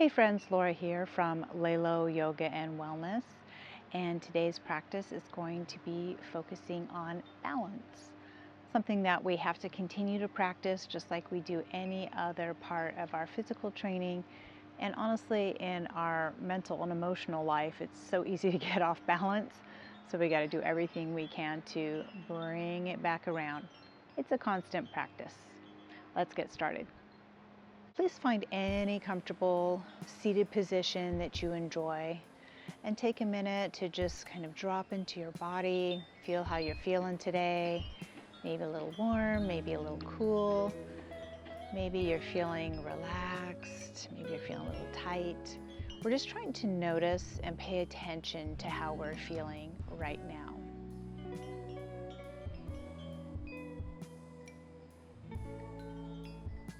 Hey friends, Laura here from Lelo Yoga and Wellness, and today's practice is going to be focusing on balance, something that we have to continue to practice just like we do any other part of our physical training. And honestly, in our mental and emotional life, it's so easy to get off balance, so we got to do everything we can to bring it back around. It's a constant practice. Let's get started. Please find any comfortable seated position that you enjoy and take a minute to just kind of drop into your body, feel how you're feeling today. Maybe a little warm, maybe a little cool, maybe you're feeling relaxed, maybe you're feeling a little tight. We're just trying to notice and pay attention to how we're feeling right now.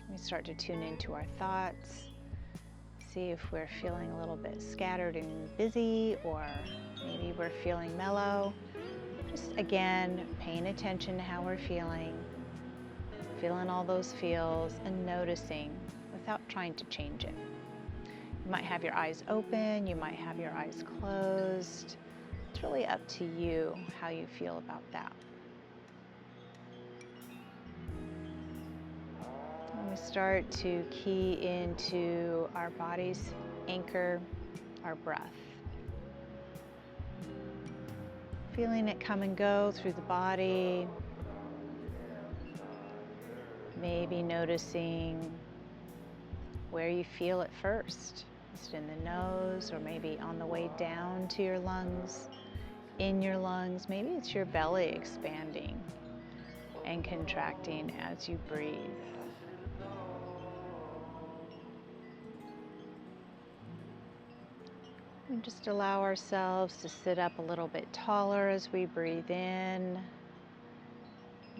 We start to tune into our thoughts, see if we're feeling a little bit scattered and busy, or maybe we're feeling mellow. Just again, paying attention to how we're feeling all those feels and noticing without trying to change it. You might have your eyes open, you might have your eyes closed. It's really up to you how you feel about that. We start to key into our body's anchor, our breath. Feeling it come and go through the body. Maybe noticing where you feel it first. Just in the nose, or maybe on the way down to your lungs, in your lungs. Maybe it's your belly expanding and contracting as you breathe. And just allow ourselves to sit up a little bit taller as we breathe in.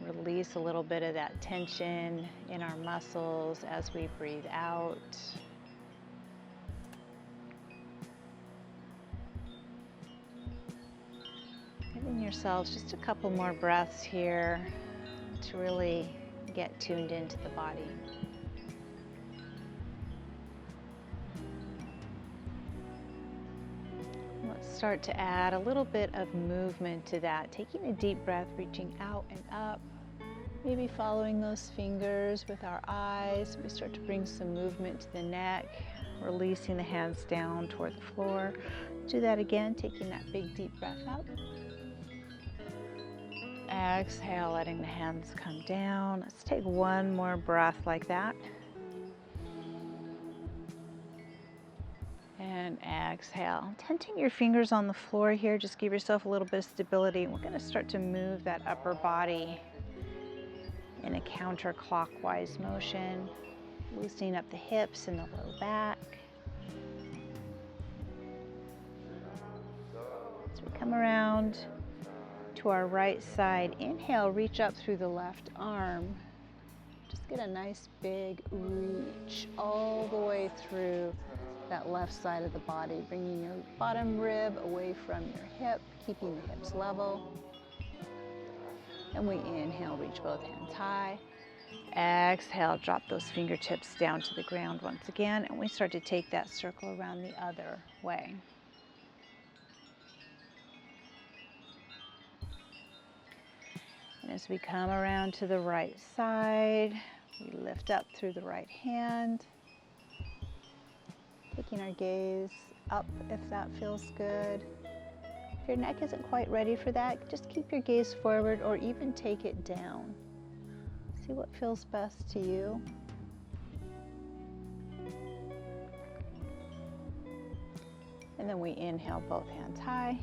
Release a little bit of that tension in our muscles as we breathe out. Giving yourselves just a couple more breaths here to really get tuned into the body. Let's start to add a little bit of movement to that. Taking a deep breath, reaching out and up. Maybe following those fingers with our eyes. We start to bring some movement to the neck, releasing the hands down toward the floor. Do that again, taking that big deep breath out. Exhale, letting the hands come down. Let's take one more breath like that. And exhale. Tenting your fingers on the floor here, just give yourself a little bit of stability. And we're going to start to move that upper body in a counterclockwise motion, loosening up the hips and the low back. As we come around to our right side, inhale, reach up through the left arm. Just get a nice big reach all the way through that left side of the body, bringing your bottom rib away from your hip, keeping the hips level. And we inhale, reach both hands high. Exhale, drop those fingertips down to the ground once again, and we start to take that circle around the other way. And as we come around to the right side, we lift up through the right hand, taking our gaze up if that feels good. If your neck isn't quite ready for that, just keep your gaze forward or even take it down. See what feels best to you. And then we inhale, both hands high.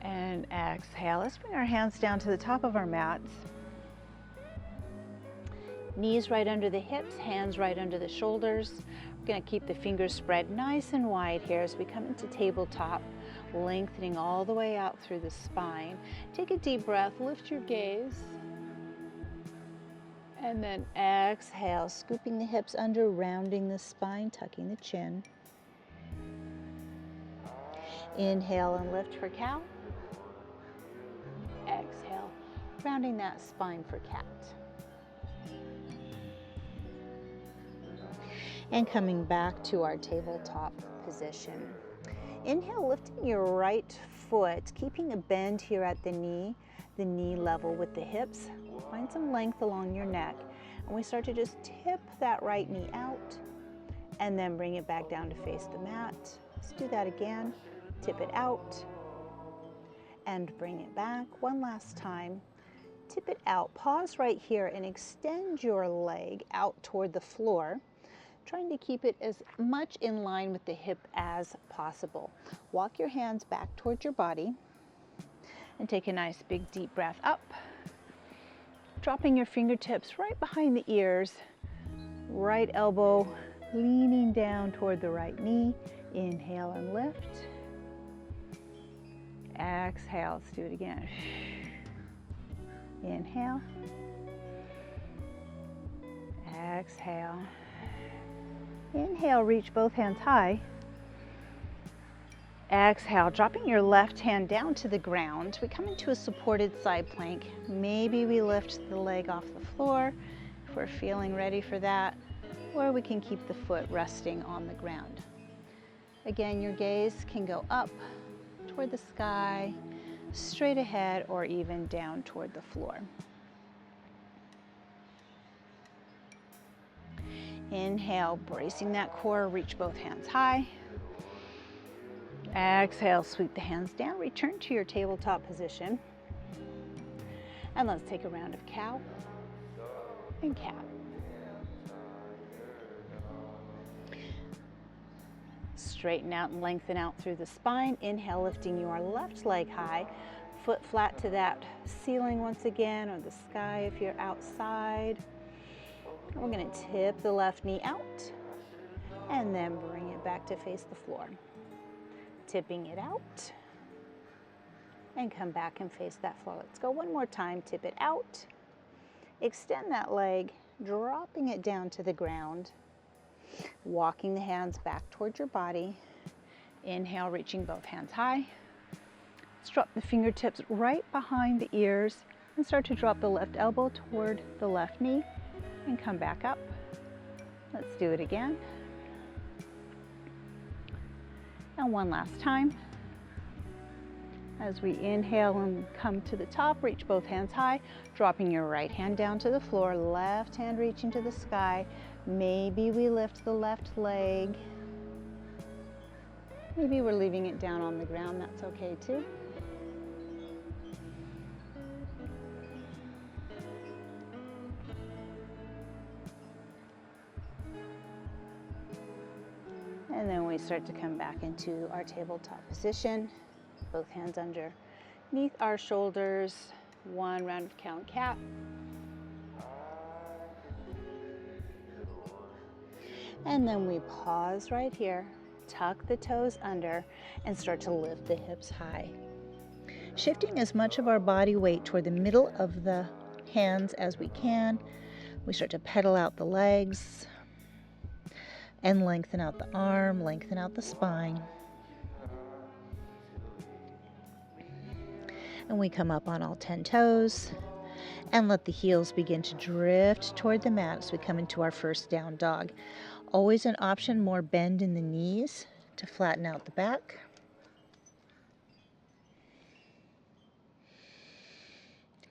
And exhale. Let's bring our hands down to the top of our mats. Knees right under the hips, hands right under the shoulders. We're going to keep the fingers spread nice and wide here as we come into tabletop, lengthening all the way out through the spine. Take a deep breath, lift your gaze. And then exhale, scooping the hips under, rounding the spine, tucking the chin. Inhale and lift for cow. Exhale, rounding that spine for cat. And coming back to our tabletop position. Inhale, lifting your right foot, keeping a bend here at the knee level with the hips. Find some length along your neck. And we start to just tip that right knee out and then bring it back down to face the mat. Let's do that again. Tip it out and bring it back. One last time. Tip it out. Pause right here and extend your leg out toward the floor, trying to keep it as much in line with the hip as possible. Walk your hands back towards your body and take a nice big deep breath up. Dropping your fingertips right behind the ears, right elbow leaning down toward the right knee. Inhale and lift. Exhale, let's do it again. Inhale. Exhale. Inhale, reach both hands high. Exhale, dropping your left hand down to the ground. We come into a supported side plank. Maybe we lift the leg off the floor if we're feeling ready for that, or we can keep the foot resting on the ground. Again, your gaze can go up toward the sky, straight ahead, or even down toward the floor. Inhale, bracing that core, reach both hands high. Exhale, sweep the hands down, return to your tabletop position. And let's take a round of cow and cat. Straighten out and lengthen out through the spine. Inhale, lifting your left leg high, foot flat to that ceiling once again, or the sky if you're outside. We're going to tip the left knee out and then bring it back to face the floor. Tipping it out and come back and face that floor. Let's go one more time. Tip it out. Extend that leg, dropping it down to the ground. Walking the hands back towards your body. Inhale, reaching both hands high. Let's drop the fingertips right behind the ears and start to drop the left elbow toward the left knee and come back up. Let's do it again. And one last time. As we inhale and come to the top, reach both hands high, dropping your right hand down to the floor, left hand reaching to the sky. Maybe we lift the left leg. Maybe we're leaving it down on the ground, that's okay too. And then we start to come back into our tabletop position. Both hands underneath our shoulders. One round of cow and cat. And then we pause right here, tuck the toes under, and start to lift the hips high. Shifting as much of our body weight toward the middle of the hands as we can. We start to pedal out the legs and lengthen out the arm, lengthen out the spine. And we come up on all 10 toes and let the heels begin to drift toward the mat as we come into our first down dog. Always an option, more bend in the knees to flatten out the back.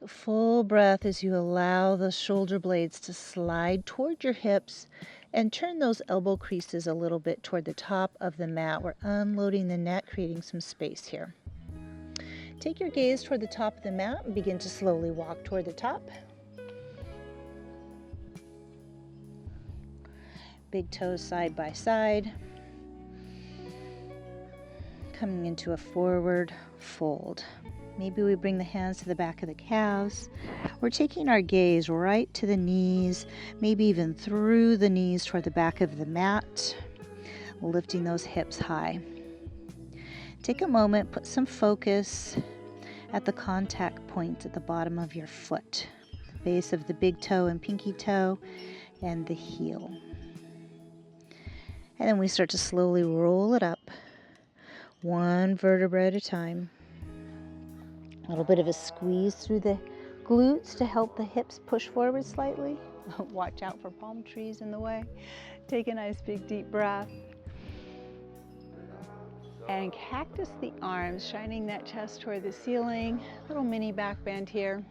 Full breath as you allow the shoulder blades to slide toward your hips and turn those elbow creases a little bit toward the top of the mat. We're unloading the neck, creating some space here. Take your gaze toward the top of the mat and begin to slowly walk toward the top. Big toes side by side. Coming into a forward fold. Maybe we bring the hands to the back of the calves. We're taking our gaze right to the knees, maybe even through the knees toward the back of the mat, lifting those hips high. Take a moment, put some focus at the contact points at the bottom of your foot, the base of the big toe and pinky toe, and the heel. And then we start to slowly roll it up, one vertebra at a time. A little bit of a squeeze through the glutes to help the hips push forward slightly. Watch out for palm trees in the way. Take a nice big deep breath. And cactus the arms, shining that chest toward the ceiling. Little mini back bend here.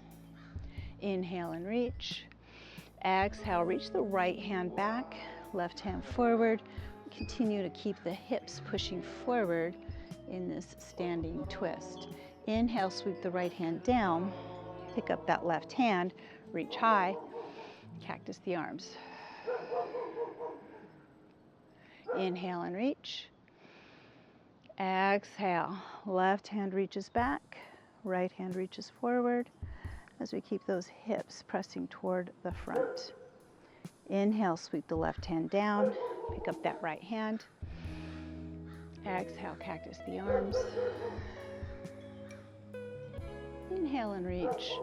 Inhale and reach. Exhale, reach the right hand back, left hand forward. Continue to keep the hips pushing forward in this standing twist. Inhale, sweep the right hand down. Pick up that left hand, reach high. Cactus the arms. Inhale and reach. Exhale, left hand reaches back, right hand reaches forward as we keep those hips pressing toward the front. Inhale, sweep the left hand down, pick up that right hand. Exhale, cactus the arms. Inhale and reach.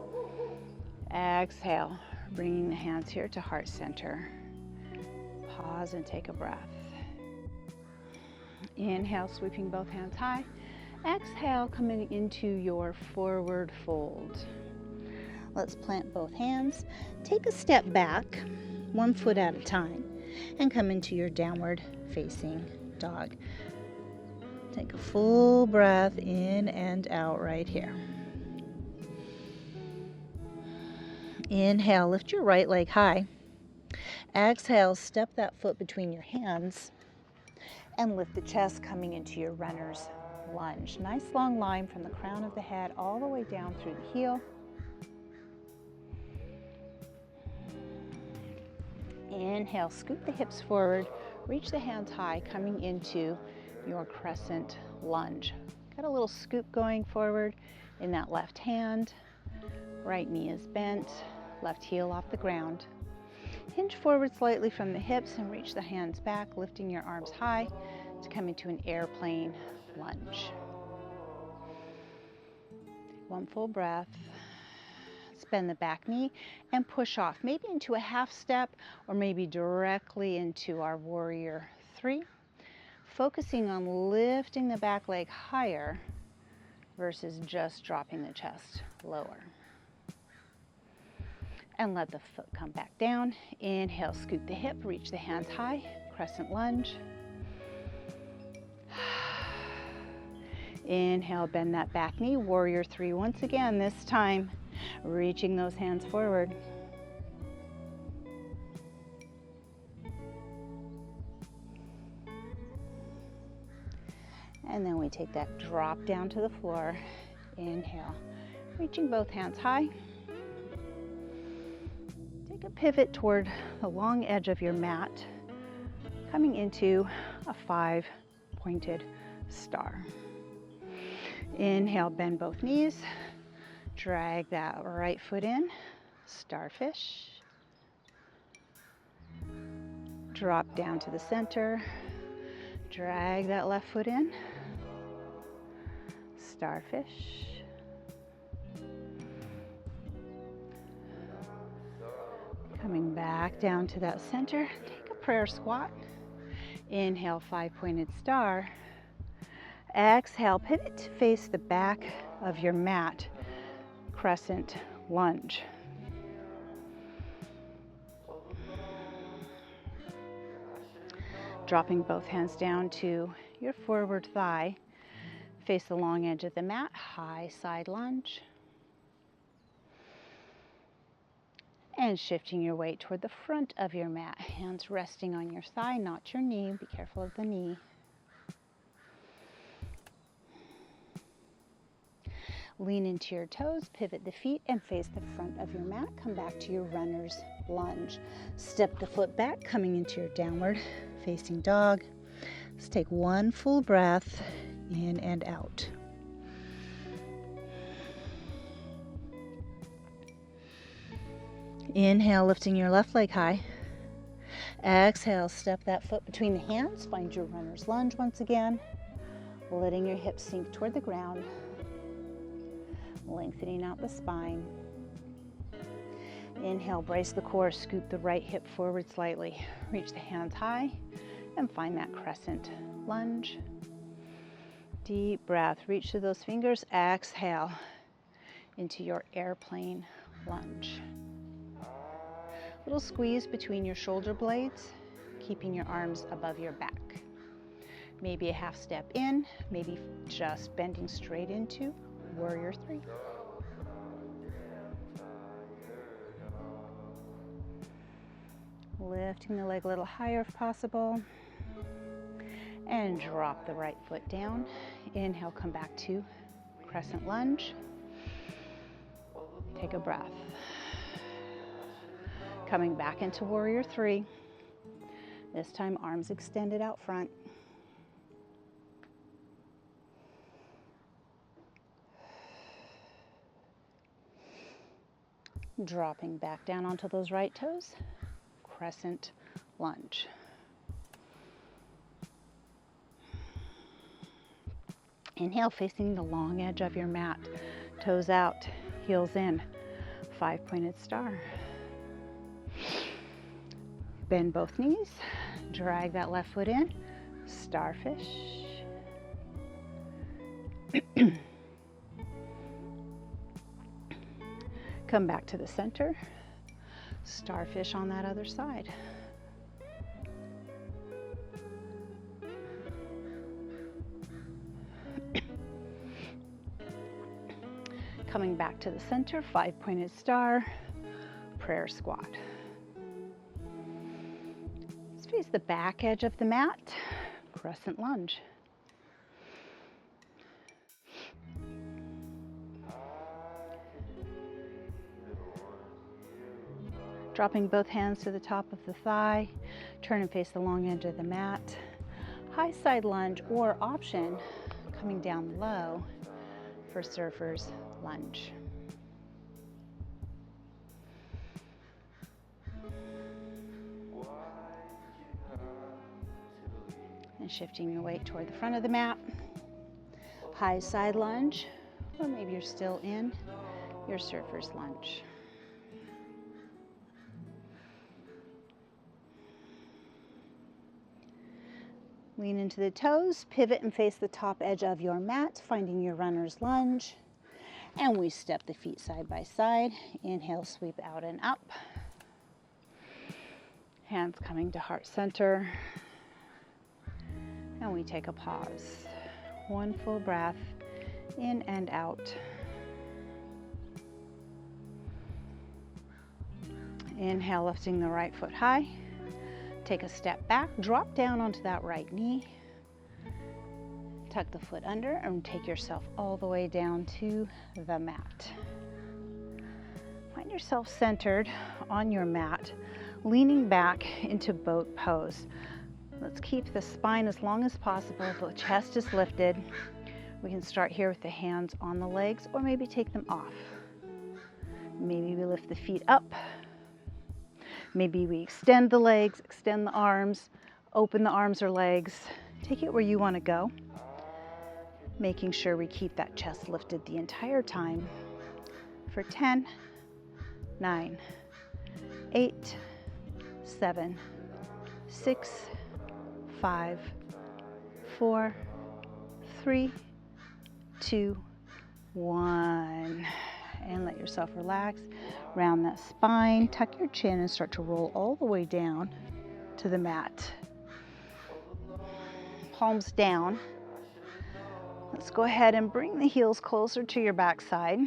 Exhale, bringing the hands here to heart center. Pause and take a breath. Inhale, sweeping both hands high. Exhale, coming into your forward fold. Let's plant both hands. Take a step back, 1 foot at a time, and come into your downward facing dog. Take a full breath in and out right here. Inhale, lift your right leg high. Exhale, step that foot between your hands and lift the chest, coming into your runner's lunge. Nice long line from the crown of the head all the way down through the heel. Inhale, scoop the hips forward, reach the hands high, coming into your crescent lunge. Got a little scoop going forward in that left hand. Right knee is bent, left heel off the ground. Hinge forward slightly from the hips and reach the hands back, lifting your arms high to come into an airplane lunge. 1 full breath. Bend the back knee and push off, maybe into a half step or maybe directly into our warrior 3. Focusing on lifting the back leg higher versus just dropping the chest lower. And let the foot come back down. Inhale, scoot the hip, reach the hands high, crescent lunge. Inhale, bend that back knee, warrior 3 once again, this time reaching those hands forward. And then we take that drop down to the floor. Inhale, reaching both hands high. Take a pivot toward the long edge of your mat, coming into a 5-pointed star. Inhale, bend both knees. Drag that right foot in, starfish. Drop down to the center. Drag that left foot in, starfish. Coming back down to that center, take a prayer squat. Inhale, 5-pointed star. Exhale, pivot to face the back of your mat. Crescent lunge. Dropping both hands down to your forward thigh. Face the long edge of the mat, high side lunge. And shifting your weight toward the front of your mat. Hands resting on your thigh, not your knee. Be careful of the knee. Lean into your toes, pivot the feet, and face the front of your mat. Come back to your runner's lunge. Step the foot back, coming into your downward facing dog. Let's take 1 full breath in and out. Inhale, lifting your left leg high. Exhale, step that foot between the hands. Find your runner's lunge once again. Letting your hips sink toward the ground. Lengthening out the spine. Inhale, brace the core, scoop the right hip forward slightly. Reach the hands high and find that crescent lunge. Deep breath, reach through those fingers. Exhale into your airplane lunge. Little squeeze between your shoulder blades. keeping your arms above your back. Maybe a half step in, maybe just bending straight into warrior three. Lifting the leg a little higher if possible. And drop the right foot down. Inhale, come back to crescent lunge. Take a breath. Coming back into warrior three. This time, arms extended out front. Dropping back down onto those right toes. Crescent lunge. Inhale, facing the long edge of your mat. Toes out, heels in. 5-pointed star. Bend both knees. Drag that left foot in. Starfish. Come back to the center. Starfish on that other side. Coming back to the center, 5-pointed star, prayer squat. Let's face the back edge of the mat, crescent lunge. Dropping both hands to the top of the thigh, turn and face the long edge of the mat. High side lunge, or option, coming down low for surfer's lunge. And shifting your weight toward the front of the mat. High side lunge, or maybe you're still in your surfer's lunge. Lean into the toes, pivot and face the top edge of your mat, finding your runner's lunge. And we step the feet side by side. Inhale, sweep out and up. Hands coming to heart center. And we take a pause. One full breath in and out. Inhale, lifting the right foot high. Take a step back, drop down onto that right knee. Tuck the foot under and take yourself all the way down to the mat. Find yourself centered on your mat, leaning back into boat pose. Let's keep the spine as long as possible. The chest is lifted. We can start here with the hands on the legs, or maybe take them off. Maybe we lift the feet up. Maybe we extend the legs, extend the arms, open the arms or legs. Take it where you want to go. Making sure we keep that chest lifted the entire time. For 10, 9, 8, 7, 6, 5, 4, 3, 2, 1. And let yourself relax. Round that spine, tuck your chin and start to roll all the way down to the mat. Palms down. Let's go ahead and bring the heels closer to your backside.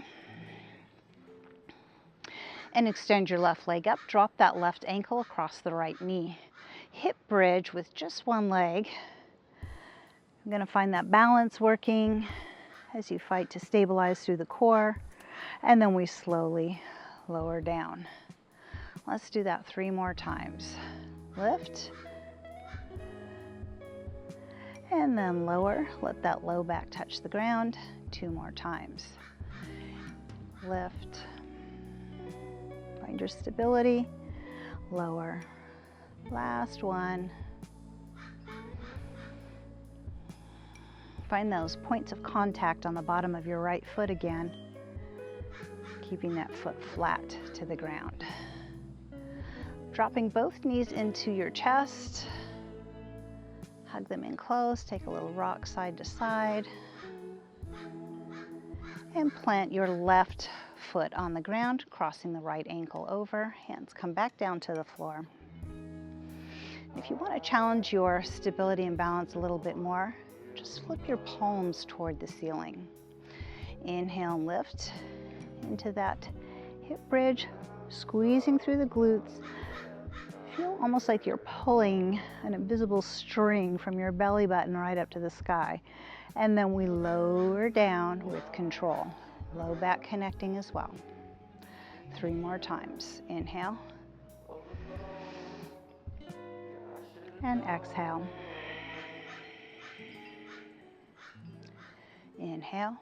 And extend your left leg up. Drop that left ankle across the right knee. Hip bridge with just one leg. I'm going to find that balance working as you fight to stabilize through the core. And then we slowly lower down. Let's do that 3 more times. Lift. And then lower. Let that low back touch the ground. 2 more times. Lift. Find your stability. Lower. Last one. Find those points of contact on the bottom of your right foot again. Keeping that foot flat to the ground. Dropping both knees into your chest. Hug them in close. Take a little rock side to side. And plant your left foot on the ground, crossing the right ankle over. Hands come back down to the floor. If you want to challenge your stability and balance a little bit more, just flip your palms toward the ceiling. Inhale and lift into that hip bridge, squeezing through the glutes. Feel almost like you're pulling an invisible string from your belly button right up to the sky. And then we lower down with control. Low back connecting as well. 3 more times. Inhale. And exhale. Inhale.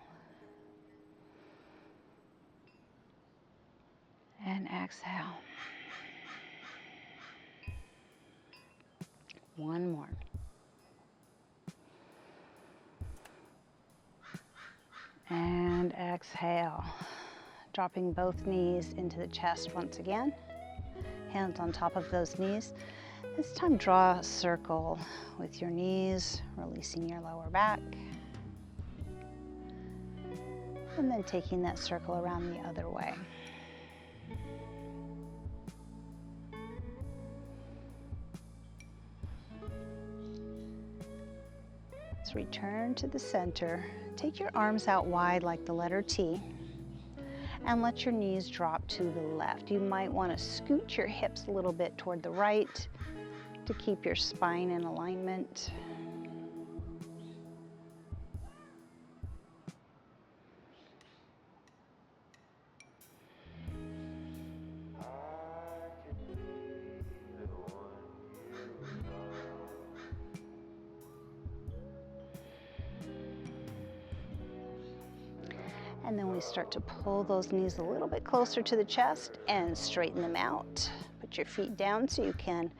And exhale. 1 more. And exhale. Dropping both knees into the chest once again. Hands on top of those knees. This time draw a circle with your knees, releasing your lower back. And then taking that circle around the other way. Let's return to the center. Take your arms out wide like the letter T. And let your knees drop to the left. You might want to scoot your hips a little bit toward the right to keep your spine in alignment. And then we start to pull those knees a little bit closer to the chest and straighten them out. Put your feet down so you can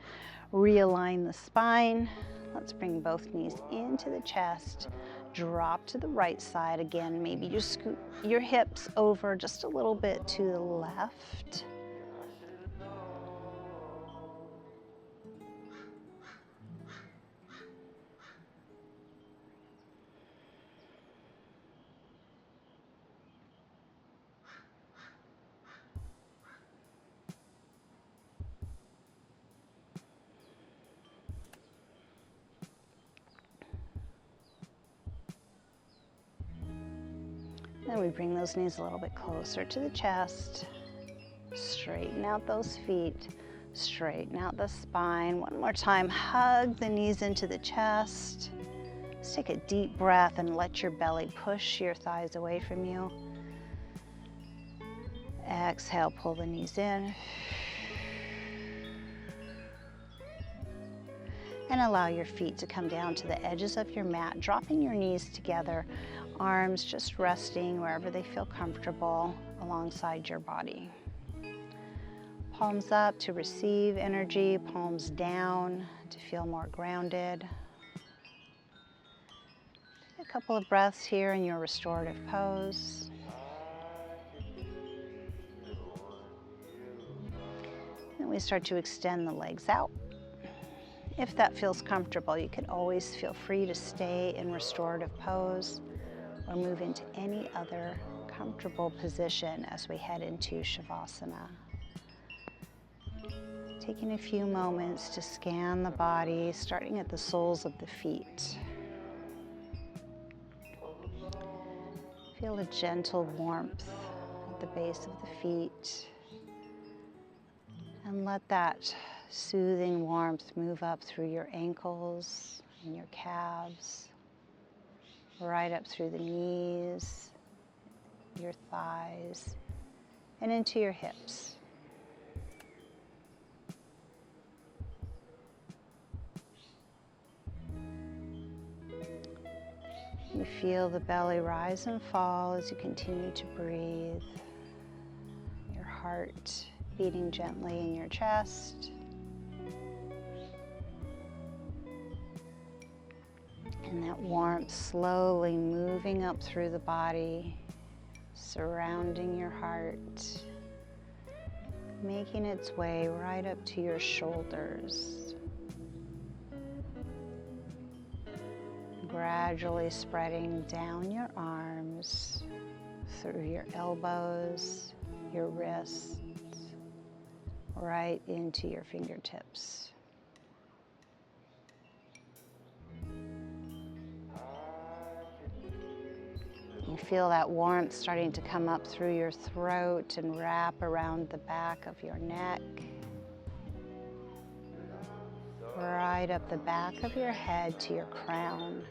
realign the spine. Let's bring both knees into the chest. Drop to the right side again. Maybe you scoot your hips over just a little bit to the left. Then we bring those knees a little bit closer to the chest. Straighten out those feet. Straighten out the spine. One more time, hug the knees into the chest. Let's take a deep breath and let your belly push your thighs away from you. Exhale, pull the knees in. And allow your feet to come down to the edges of your mat, dropping your knees together, arms just resting wherever they feel comfortable alongside your body. Palms up to receive energy, palms down to feel more grounded. Take a couple of breaths here in your restorative pose. Then we start to extend the legs out. If that feels comfortable, you can always feel free to stay in restorative pose or move into any other comfortable position as we head into Savasana. Taking a few moments to scan the body, starting at the soles of the feet. Feel a gentle warmth at the base of the feet. And let that soothing warmth move up through your ankles and your calves, right up through the knees, your thighs, and into your hips. You feel the belly rise and fall as you continue to breathe. Your heart beating gently in your chest. And that warmth slowly moving up through the body, surrounding your heart, making its way right up to your shoulders. Gradually spreading down your arms, through your elbows, your wrists, right into your fingertips. You feel that warmth starting to come up through your throat and wrap around the back of your neck, right up the back of your head to your crown.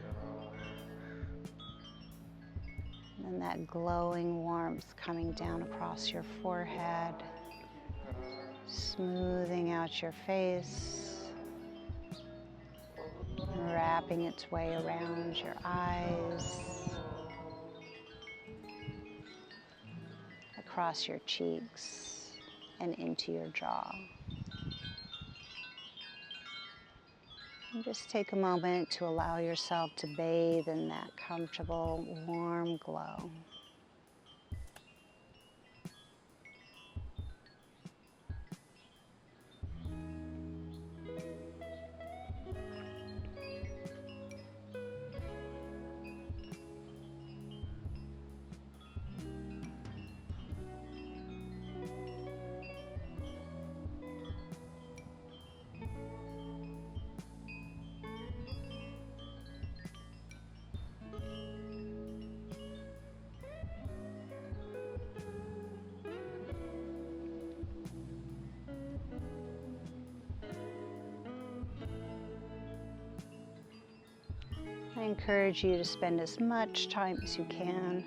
And that glowing warmth coming down across your forehead, smoothing out your face, wrapping its way around your eyes, across your cheeks, and into your jaw. And just take a moment to allow yourself to bathe in that comfortable, warm glow. I encourage you to spend as much time as you can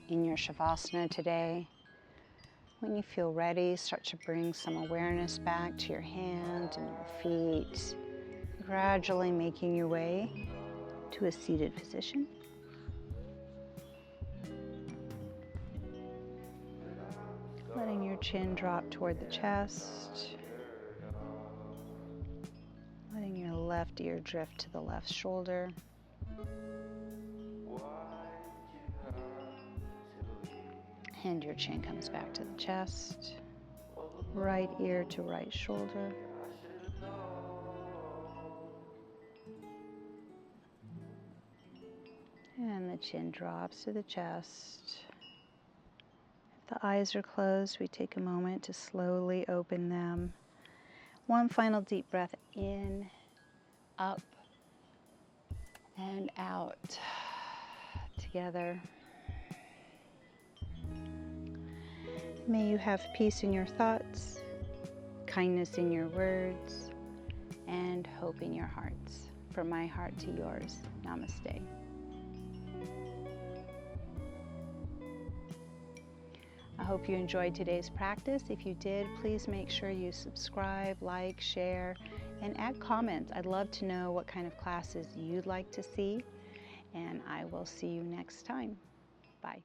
in your Savasana today. When you feel ready, start to bring some awareness back to your hand and your feet, gradually making your way to a seated position. Letting your chin drop toward the chest. Letting your left ear drift to the left shoulder. And your chin comes back to the chest. Right ear to right shoulder. And the chin drops to the chest. If the eyes are closed, we take a moment to slowly open them. One final deep breath in, up, and out. Together. May you have peace in your thoughts, kindness in your words, and hope in your hearts. From my heart to yours, namaste. I hope you enjoyed today's practice. If you did, please make sure you subscribe, like, share, and add comments. I'd love to know what kind of classes you'd like to see, and I will see you next time. Bye.